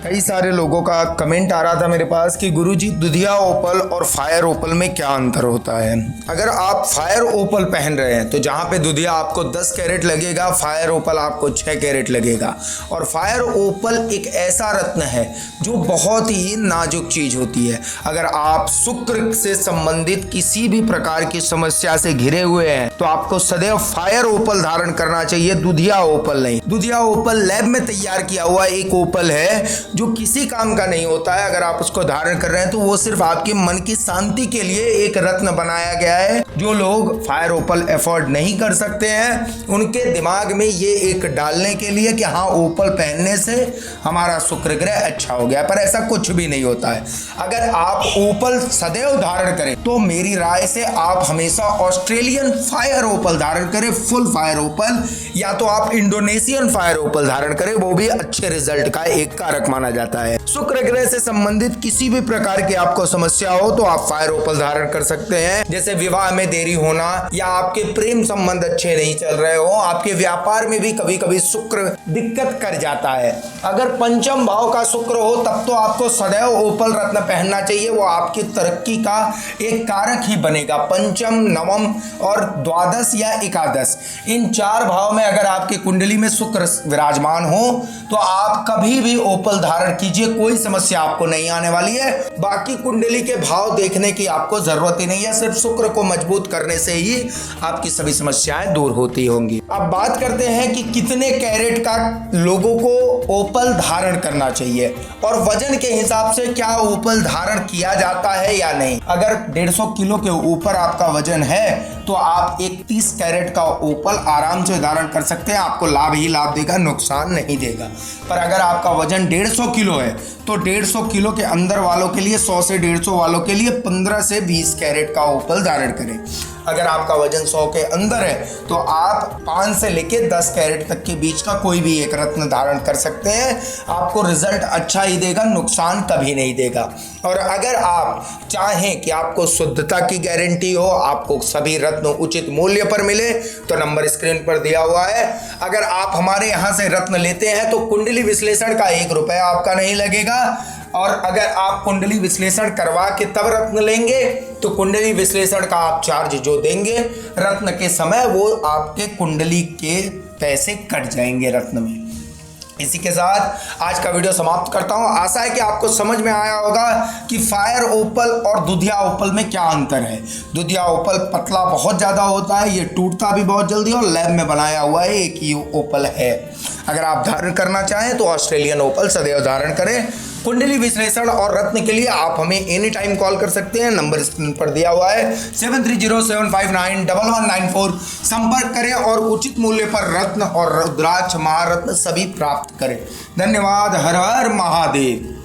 कई सारे लोगों का कमेंट आ रहा था मेरे पास कि गुरुजी दुधिया ओपल और फायर ओपल में क्या अंतर होता है। अगर आप फायर ओपल पहन रहे हैं तो जहाँ पे दुधिया आपको 10 कैरेट लगेगा, फायर ओपल आपको 6 कैरेट लगेगा। और फायर ओपल एक ऐसा रत्न है जो बहुत ही नाजुक चीज होती है। अगर आप शुक्र से संबंधित किसी भी प्रकार की समस्या से घिरे हुए हैं तो आपको सदैव फायर ओपल धारण करना चाहिए, दुधिया ओपल नहीं। दुधिया ओपल लैब में तैयार किया हुआ एक ओपल है जो किसी काम का नहीं होता है। अगर आप उसको धारण कर रहे हैं तो वो सिर्फ आपके मन की शांति के लिए एक रत्न बनाया गया है। जो लोग फायर ओपल अफोर्ड नहीं कर सकते हैं उनके दिमाग में ये एक डालने के लिए कि हाँ ओपल पहनने से हमारा शुक्र ग्रह अच्छा हो गया, पर ऐसा कुछ भी नहीं होता है। अगर आप ओपल सदैव धारण करें तो मेरी राय से आप हमेशा ऑस्ट्रेलियन फायर ओपल धारण करें, फुल फायर ओपल, या तो आप इंडोनेशियन फायर ओपल धारण करें, वो भी अच्छे रिजल्ट का एक कारक माना जाता है। शुक्र ग्रह से संबंधित किसी भी प्रकार की आपको समस्या हो तो आप फायर ओपल धारण कर सकते हैं। जैसे विवाह में देरी होना, या आपके प्रेम संबंध अच्छे नहीं चल रहे हो, आपके व्यापार में भी कभी कभी शुक्र दिक्कत कर जाता है। अगर पंचम भाव का शुक्र हो तब तो आपको सदैव ओपल रत्न पहनना चाहिए, वो आपकी तरक्की का एक कारक ही बनेगा। पंचम, नवम और द्वादश या एकादश, इन 4 भाव में अगर आपकी कुंडली में शुक्र विराजमान हो तो आप कभी भी ओपल धारण कीजिए, कोई समस्या आपको नहीं आने वाली है। बाकी कुंडली के भाव देखने की आपको जरूरत ही नहीं है, सिर्फ शुक्र को मजबूत करने से ही आपकी सभी समस्याएं दूर होती होंगी। अब बात करते हैं कि कितने कैरेट का लोगों को ओपल धारण करना चाहिए और वजन के हिसाब से क्या ओपल धारण किया जाता है या नहीं। अगर 150 किलो के ऊपर आपका वजन है तो आप एक 30 कैरेट का ओपल आराम से धारण कर सकते हैं, आपको लाभ ही लाभ देगा, नुकसान नहीं देगा। पर अगर आपका वजन 150 किलो है तो 150 किलो के अंदर वालों के लिए, 100 से 150 वालों के लिए 15 से 20 कैरेट का ओपल धारण करें। अगर आपका वजन 100 के अंदर है तो आप 5 से लेके 10 कैरेट तक के बीच का कोई भी एक रत्न धारण कर सकते हैं, आपको रिजल्ट अच्छा ही देगा, नुकसान कभी नहीं देगा। और अगर आप चाहें कि आपको शुद्धता की गारंटी हो, आपको सभी रत्न उचित मूल्य पर मिले, तो नंबर स्क्रीन पर दिया हुआ है। अगर आप हमारे यहाँ से रत्न लेते हैं तो कुंडली विश्लेषण का 1 रुपया आपका नहीं लगेगा, और अगर आप कुंडली विश्लेषण करवा के तब रत्न लेंगे तो कुंडली विश्लेषण का आप चार्ज जो देंगे रत्न के समय वो आपके कुंडली के पैसे कट जाएंगे रत्न में। इसी के साथ आज का वीडियो समाप्त करता हूं। आशा है कि आपको समझ में आया होगा कि फायर ओपल और दुधिया ओपल में क्या अंतर है। दुधिया ओपल पतला बहुत ज़्यादा होता है, ये टूटता भी बहुत जल्दी, और लैब में बनाया हुआ है एक ही ओपल है। अगर आप धारण करना चाहें तो ऑस्ट्रेलियन ओपल सदैव धारण करें। कुंडली विश्लेषण और रत्न के लिए आप हमें एनी टाइम कॉल कर सकते हैं, नंबर स्क्रीन पर दिया हुआ है 7307591194। संपर्क करें और उचित मूल्य पर रत्न और रुद्राक्ष महारत्न सभी प्राप्त करें। धन्यवाद। हर हर महादेव।